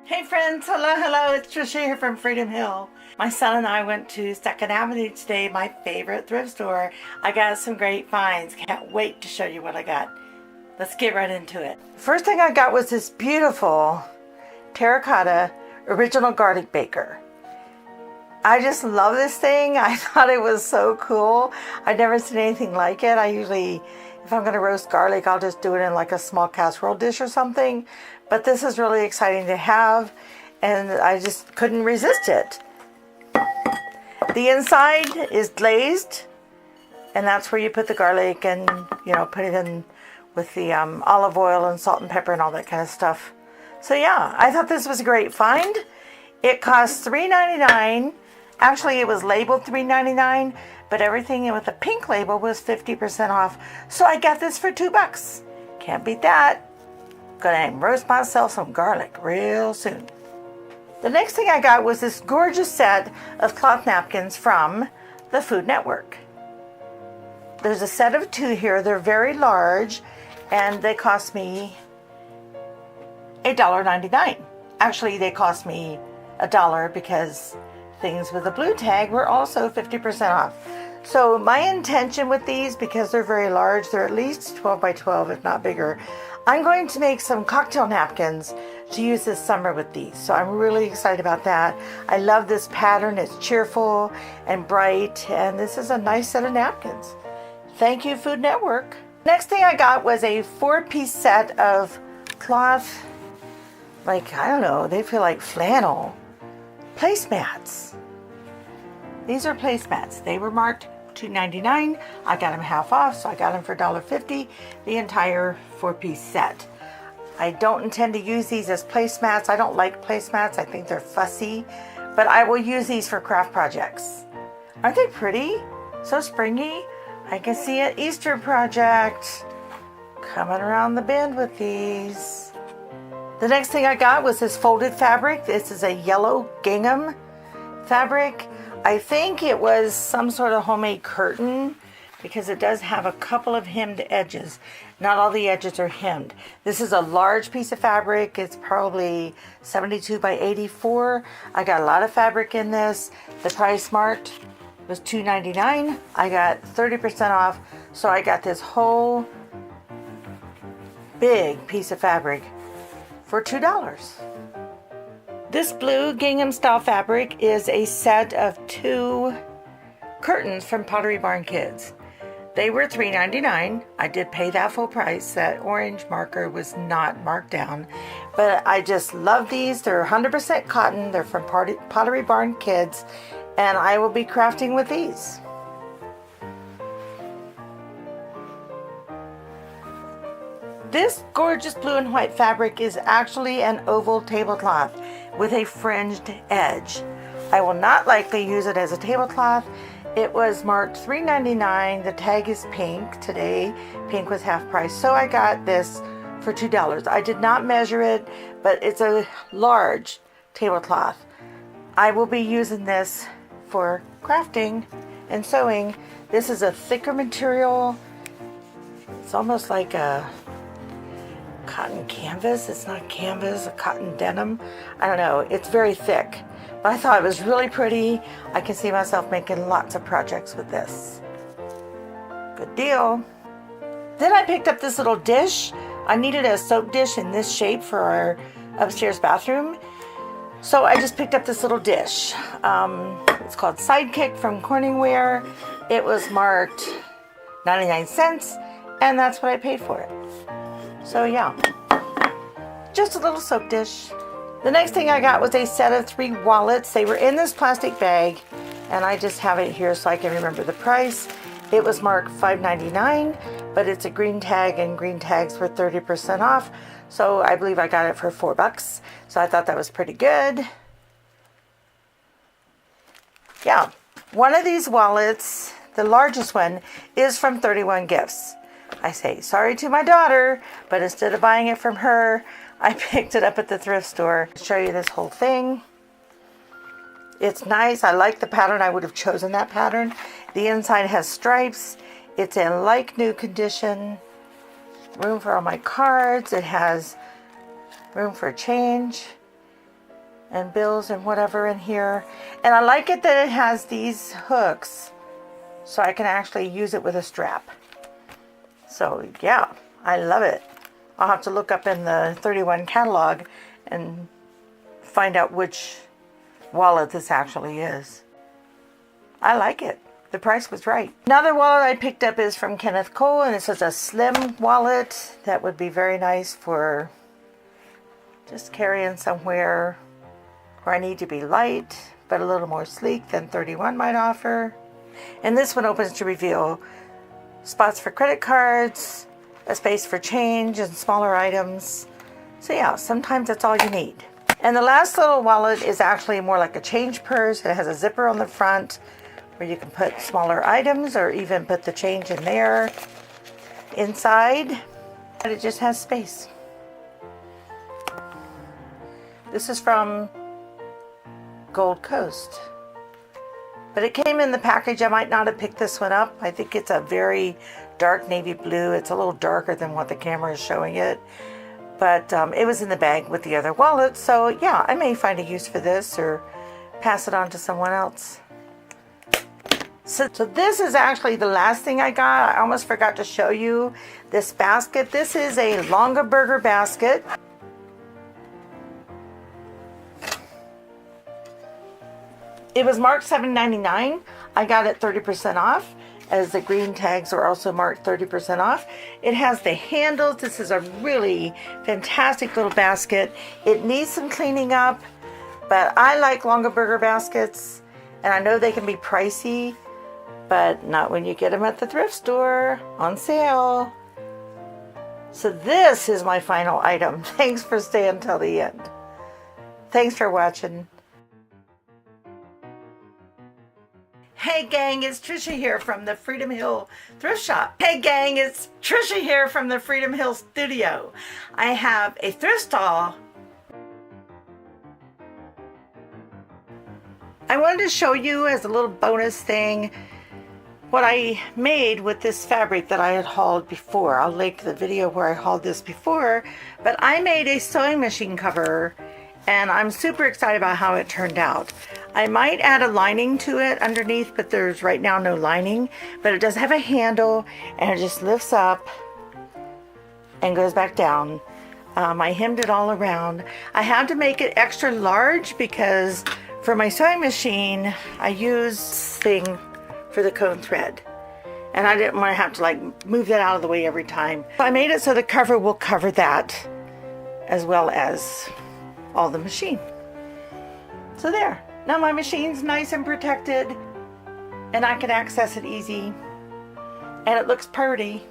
Hey friends, hello, it's Trisha here from Freedom Hill. My son and I went to 2nd Avenue today, my favorite thrift store. I got some great finds. Can't wait to show you what I got. Let's get right into it. First thing I got was this beautiful terracotta original garlic baker. I just love this thing. I thought it was so cool. I'd never seen anything like it. I usually, if I'm going to roast garlic, I'll just do it in like a small casserole dish or something. But this is really exciting to have, and I just couldn't resist it. The inside is glazed, and that's where you put the garlic and, put it in with the olive oil and salt and pepper and all that kind of stuff. So yeah, I thought this was a great find. It cost $3.99. Actually, it was labeled $3.99, but everything with the pink label was 50% off. So I got this for $2. Can't beat that. Gonna roast myself some garlic real soon. The next thing I got was this gorgeous set of cloth napkins from the Food Network. There's a set of 2 here. They're very large, and they cost me $1.99. Actually, they cost me $1 because things with a blue tag were also 50% off. So my intention with these, because they're very large, they're at least 12 by 12, if not bigger, I'm going to make some cocktail napkins to use this summer with these. So I'm really excited about that. I love this pattern. It's cheerful and bright, and this is a nice set of napkins. Thank you, Food Network. Next thing I got was a 4-piece set of cloth, I don't know, they feel like flannel placemats. These are placemats. They were marked $2.99. I got them half off, so I got them for $1.50, the entire 4-piece set. I don't intend to use these as placemats. I don't like placemats. I think they're fussy, but I will use these for craft projects. Aren't they pretty? So springy. I can see an Easter project coming around the bend with these. The next thing I got was this folded fabric. This is a yellow gingham fabric. I think it was some sort of homemade curtain because it does have a couple of hemmed edges. Not all the edges are hemmed. This is a large piece of fabric. It's probably 72 by 84. I got a lot of fabric in this. The price marked was $2.99. I got 30% off, so I got this whole big piece of fabric for $2. This blue gingham style fabric is a set of 2 curtains from Pottery Barn Kids. They were $3.99. I did pay that full price. That orange marker was not marked down. But I just love these. They're 100% cotton. They're from Pottery Barn Kids. And I will be crafting with these. This gorgeous blue and white fabric is actually an oval tablecloth with a fringed edge. I will not likely use it as a tablecloth. It was marked $3.99. The tag is pink. Today, pink was half price. So I got this for $2. I did not measure it, but it's a large tablecloth. I will be using this for crafting and sewing. This is a thicker material. It's almost like a cotton canvas. It's not canvas, a cotton denim. I don't know. It's very thick. But I thought it was really pretty. I can see myself making lots of projects with this. Good deal. Then I picked up this little dish. I needed a soap dish in this shape for our upstairs bathroom. So I just picked up this little dish. It's called Sidekick from Corningware. It was marked 99 cents, and that's what I paid for it. So yeah, just a little soap dish. The next thing I got was a set of 3 wallets. They were in this plastic bag, and I just have it here so I can remember the price. It was marked $5.99, but it's a green tag, and green tags were 30% off. So I believe I got it for $4. So I thought that was pretty good. Yeah, one of these wallets, the largest one, is from 31 Gifts. I say sorry to my daughter, but instead of buying it from her, I picked it up at the thrift store. I'll show you this whole thing. It's nice. I like the pattern. I would have chosen that pattern. The inside has stripes. It's in like new condition. Room for all my cards. It has room for change. and bills and whatever in here. And I like it that it has these hooks so I can actually use it with a strap. So yeah, I love it. I'll have to look up in the 31 catalog and find out which wallet this actually is. I like it. The price was right. Another wallet I picked up is from Kenneth Cole, and this is a slim wallet that would be very nice for just carrying somewhere where I need to be light, but a little more sleek than 31 might offer. And this one opens to reveal spots for credit cards, a space for change and smaller items. So yeah, sometimes that's all you need. And the last little wallet is actually more like a change purse. It has a zipper on the front where you can put smaller items or even put the change in there. Inside, but it just has space. This is from Gold Coast. But it came in the package. I might not have picked this one up. I think it's a very dark navy blue. It's a little darker than what the camera is showing it. But it was in the bag with the other wallet. So yeah, I may find a use for this or pass it on to someone else. So this is actually the last thing I got. I almost forgot to show you this basket. This is a Longaberger basket. It was marked $7.99. I got it 30% off, as the green tags are also marked 30% off. It has the handles. This is a really fantastic little basket. It needs some cleaning up, but I like Longaberger baskets, and I know they can be pricey, but not when you get them at the thrift store on sale. So this is my final item. Thanks for staying till the end. Thanks for watching. Hey gang, it's Trisha here from the Freedom Hill Thrift Shop. Hey gang, it's Trisha here from the Freedom Hill Studio. I have a thrift stall. I wanted to show you as a little bonus thing what I made with this fabric that I had hauled before. I'll link the video where I hauled this before, but I made a sewing machine cover and I'm super excited about how it turned out. I might add a lining to it underneath, but there's right now no lining, but it does have a handle and it just lifts up and goes back down. I hemmed it all around. I had to make it extra large because for my sewing machine, I use this thing for the cone thread. And I didn't want to have to like move that out of the way every time. So I made it so the cover will cover that as well as all the machine. So there. Now my machine's nice and protected and I can access it easy and it looks pretty.